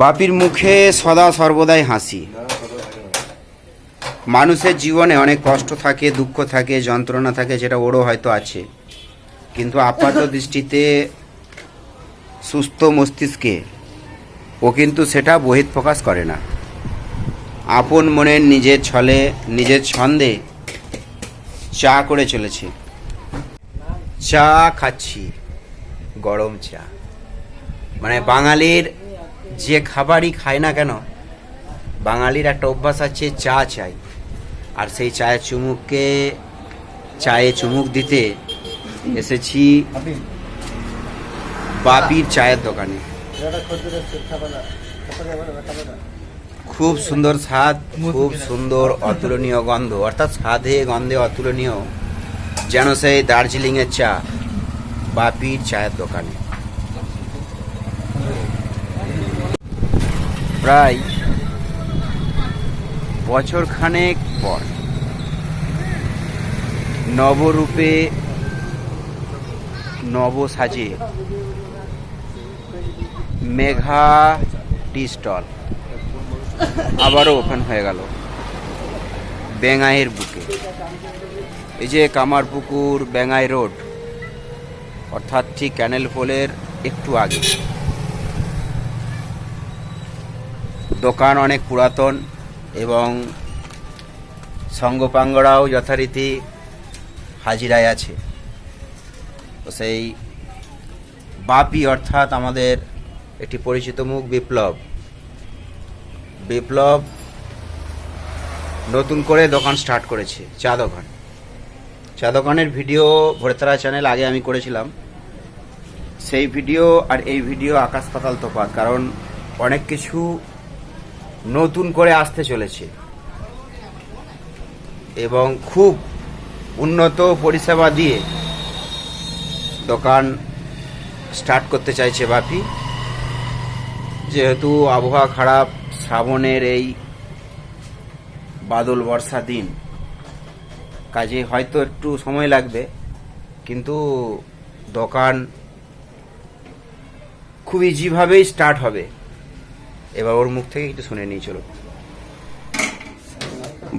বাপির মুখে সদা সর্বদাই হাসি। মানুষের জীবনে অনেক কষ্ট থাকে, দুঃখ থাকে, যন্ত্রণা থাকে, যেটা ওরও হয়তো আছে, কিন্তু আপাত দৃষ্টিতে সুস্থ মস্তিষ্কে ও কিন্তু সেটা বহিঃপ্রকাশ করে না। আপন মনের নিজের ছলে, নিজের ছন্দে চা করে চলেছে। চা খাচ্ছি, গরম চা। মানে বাঙালির যে খাবারই খায় না কেন, বাঙালির একটা অভ্যাস আছে, চা চাই। আর সেই চায়ে চুমুক দিতে এসেছি বাপির চায়ের দোকানে। খুব সুন্দর স্বাদ, খুব সুন্দর অতুলনীয় গন্ধ, অর্থাৎ স্বাদে গন্ধে অতুলনীয়, যেন সেই দার্জিলিংয়ের চা বাপির চায়ের দোকানে। প্রায় বছরখানেক পর নবরূপে নবসাজে মেঘা টি স্টল আবারও ওপেন হয়ে গেল বেঙ্গাইয়ের বুকে। এই যে কামারপুকুর বেঙ্গাই রোড, অর্থাৎ ঠিক ক্যানেল পোলের একটু আগে। দোকান অনেক পুরাতন এবং সঙ্গপাঙ্গরাও যথারীতি হাজিরায় আছে। তো সেই বাপি অর্থাৎ আমাদের একটি পরিচিত মুখ বিপ্লব নতুন করে দোকান স্টার্ট করেছে, চা দোকানের ভিডিও ভোরতারা চ্যানেল আগে আমি করেছিলাম। সেই ভিডিও আর এই ভিডিও আকাশ পাতাল তফাৎ, কারণ অনেক কিছু নতুন করে আসতে চলেছে এবং খুব উন্নত পরিষেবা দিয়ে দোকান স্টার্ট করতে চাইছে বাপি। যেহেতু আবহাওয়া খারাপ, শ্রাবণের এই বাদল বর্ষা দিন, কাজে হয়তো একটু সময় লাগবে, কিন্তু দোকান খুব ইজিভাবেই স্টার্ট হবে। এবার ওর মুখ থেকে একটু শুনে নিয়ে চলো।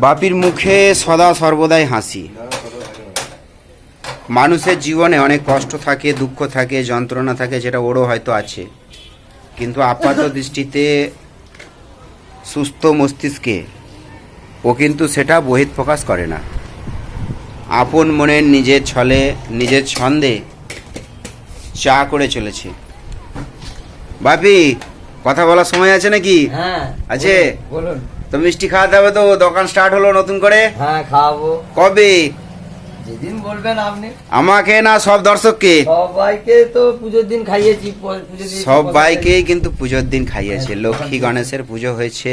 বাপির মুখে সদা সর্বদাই হাসি। মানুষের জীবনে অনেক কষ্ট থাকে, দুঃখ থাকে, যন্ত্রণা থাকে, যেটা ওরও হয়তো আছে, কিন্তু আপাত দৃষ্টিতে সুস্থ মস্তিষ্কে ও কিন্তু সেটা বহিঃপ্রকাশ করে না। আপন মনের নিজের ছলে, নিজের ছন্দে চা করে চলেছে। বাপি, কথা বলার সময় আছে নাকি? হ্যাঁ আছে। বলুন। তো মিষ্টি খাওয়াতে হবে তো, দোকান স্টার্ট হলো নতুন করে। হ্যাঁ খাওয়াবো। কবে? যেদিন বলবেন আপনি। আমাকে না সব দর্শককে? সবাইকে তো পুজোর দিন খাইয়েছি। সবাইকেই কিন্তু পুজোর দিন খাইয়েছে। লক্ষ্মী গণেশের পুজো হয়েছে,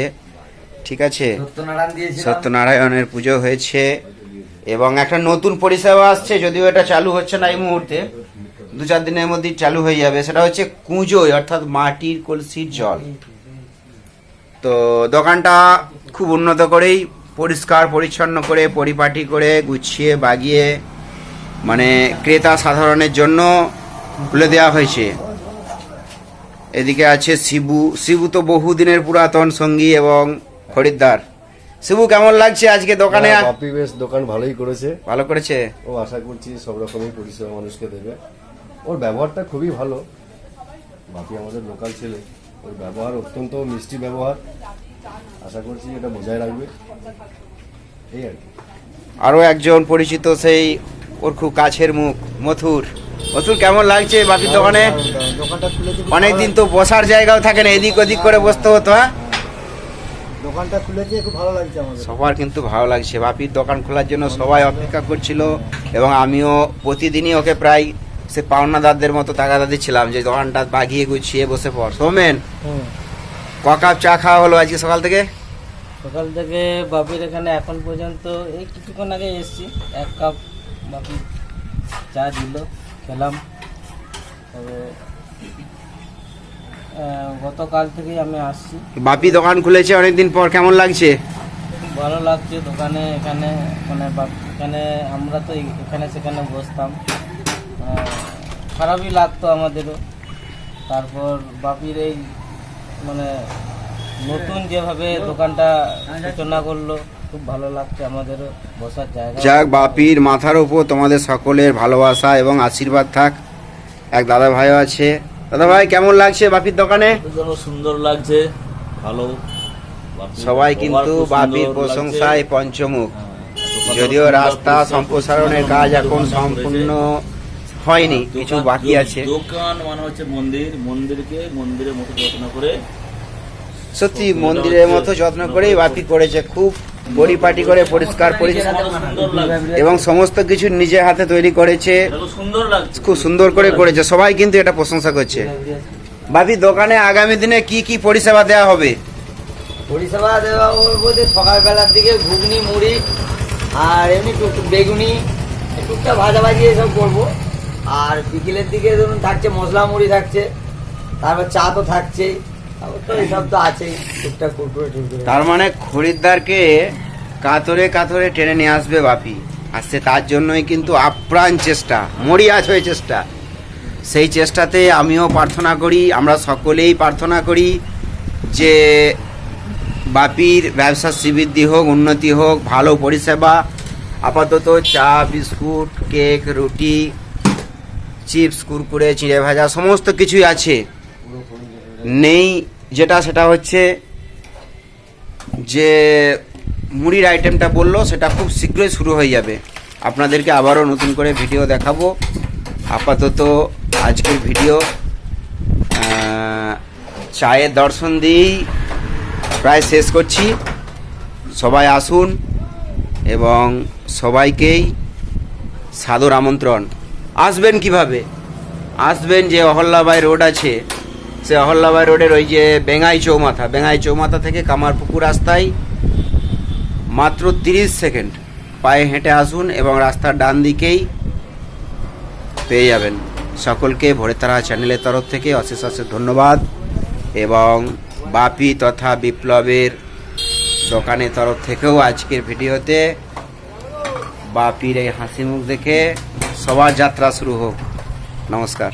ঠিক আছে, সত্যনারায়ণের পুজো হয়েছে এবং একটা নতুন পরিষেবা আসছে, যদিও এটা চালু হচ্ছে না এই মুহূর্তে, 2-4 দিনের মধ্যেই চালু হয়ে যাবে। সেটা হচ্ছে কুঁজোয়, অর্থাৎ মাটির কলসির জল। তো দোকানটা খুব উন্নত করেই, পরিষ্কার পরিচ্ছন্ন করে, পরিপাটি করে, গুছিয়ে বাগিয়ে, মানে ক্রেতা সাধারণের জন্য খুলে দেওয়া হয়েছে। এদিকে আছে শিবু তো বহুদিনের পুরাতন সঙ্গী এবং খরিদ্দার। শিবু, কেমন লাগছে আজকে দোকানে? বাপি বেশ দোকান ভালোই করেছে। ভালো করেছে। ও আশা করছি সব রকমই পরিষেবা মানুষকে দেবে। ওর ব্যবহারটা খুবই ভালো। বাপি আমাদের লোকাল ছেলে, ওর ব্যবহার অত্যন্ত মিষ্টি ব্যবহার। আশা করছি এটা বজায় রাখবে, এই আর কি। আরো একজন পরিচিত, সেই ওর খুব কাছের মুখ, মথুর, কেমন লাগছে বাপির দোকানে? দোকানটা খুলেছে, অনেকদিন তো বসার জায়গাও থাকে না, এদিক ওদিক করে বসতে হতো। হ্যাঁ, দোকানটা খুলেছে, খুব ভালো লাগছে আমাদের। সবার কিন্তু ভালো লাগছে। বাপির দোকান খোলার জন্য সবাই অপেক্ষা করছিল এবং আমিও প্রতিদিনই ওকে প্রায় সে পাওনাদারদের মতো তাগাদা দিচ্ছিলাম যে দোকানটা বাগিয়ে গুছিয়ে বসে পড়। সোমেন, ক কাপ চা খাওয়া হলো আজকে সকাল থেকে? সকাল থেকে বাপির এখানে এখন পর্যন্ত এই কিছুক্ষণ আগে এসেছি, 1 কাপ বাপি চা দিল, খেলাম। তবে গতকাল থেকেই আমি আসছি। বাপি দোকান খুলেছে অনেকদিন পর, কেমন লাগছে? ভালো লাগছে দোকানে। এখানে মানে এখানে আমরা তো এখানে সেখানে বসতাম, খারাপই লাগতো আমাদেরও। তারপর বাপির এই মানে নতুন যেভাবে দোকানটা সূচনা করলো, খুব ভালো লাগছে আমাদেরও, বসার জায়গা। যাক, বাপির মাথার উপর তোমাদের সকলের ভালোবাসা এবং আশীর্বাদ থাক। এক দাদা ভাইও আছে। দাদা ভাই, কেমন লাগছে বাপির দোকানে? সুন্দর লাগছে, ভালো। সবাই কিন্তু বাপির প্রশংসায় পঞ্চমুখ। যদিও রাস্তা সম্প্রসারণের কাজ এখন সম্পূর্ণ হয়নি, কিছু বাকি আছে। দোকান মানে হচ্ছে মন্দিরকে মন্দিরের মতো যত্ন করে, সত্যি মন্দিরের মতো যত্ন করেই বাপি করেছে, খুব পরিপাটি করে পরিষ্কার পরিচ্ছন্ন সুন্দর লাগছে, এবং সমস্ত কিছু নিজের হাতে তৈরি করেছে, সুন্দর লাগছে। খুব সুন্দর করে করেছে। সবাই কিন্তু এটা প্রশংসা করছে। বাপি, দোকানে আগামী দিনে কি কি পরিষেবা দেওয়া হবে? পরিষেবা দেওয়া বলতে সকালবেলার দিকে ঘুগনি মুড়ি আর এমনি টুকটুক বেগুনি টুকটা ভাজাভাজি এসব করবো। আর বিকেলের দিকে ধরুন থাকছে মশলা মুড়ি থাকছে, তারপর চা তো থাকছেই, তারপর তো এইসব তো আছেই টুকটাক কুরকুরে টুরকুরে। তার মানে খরিদ্দারকে কাতরে কাতরে টেনে নিয়ে আসবে বাপি। আসছে তার জন্যই কিন্তু আপ্রাণ চেষ্টা, মরিয়াজ হয়ে চেষ্টা। সেই চেষ্টাতে আমিও প্রার্থনা করি, আমরা সকলেই প্রার্থনা করি যে বাপির ব্যবসার শ্রীবৃদ্ধি হোক, উন্নতি হোক, ভালো পরিষেবা। আপাতত চা, বিস্কুট, কেক, রুটি, চিপস, কুরকুরে, চিঁড়ে ভাজা সমস্ত কিছুই আছে। নেই যেটা, সেটা হচ্ছে যে মুড়ির আইটেমটা বললো, সেটা খুব শীঘ্রই শুরু হয়ে যাবে। আপনাদেরকে আবারও নতুন করে ভিডিও দেখাবো। আপাতত আজকের ভিডিও চায়ের দর্শন দিয়েই প্রায় শেষ করছি। সবাই আসুন এবং সবাইকেই সাদর আমন্ত্রণ। আসবেন কিভাবে? আসবেন যে অহল্যাবাই রোড আছে, সে অহল্যাবাই রোডের ওই যে বেঙ্গাই চৌমাথা থেকে কামারপুকুর রাস্তায় মাত্র 30 সেকেন্ড পায়ে হেঁটে আসুন এবং রাস্তার ডান দিকেই পেয়ে যাবেন। সকলকে ভোরের তারা চ্যানেলের তরফ থেকে অশেষ অশেষ ধন্যবাদ এবং বাপি তথা বিপ্লবের দোকানের তরফ থেকেও আজকের ভিডিওতে বাপির এই হাসি মুখ দেখে সবার যাত্রা শুরু হোক। নমস্কার।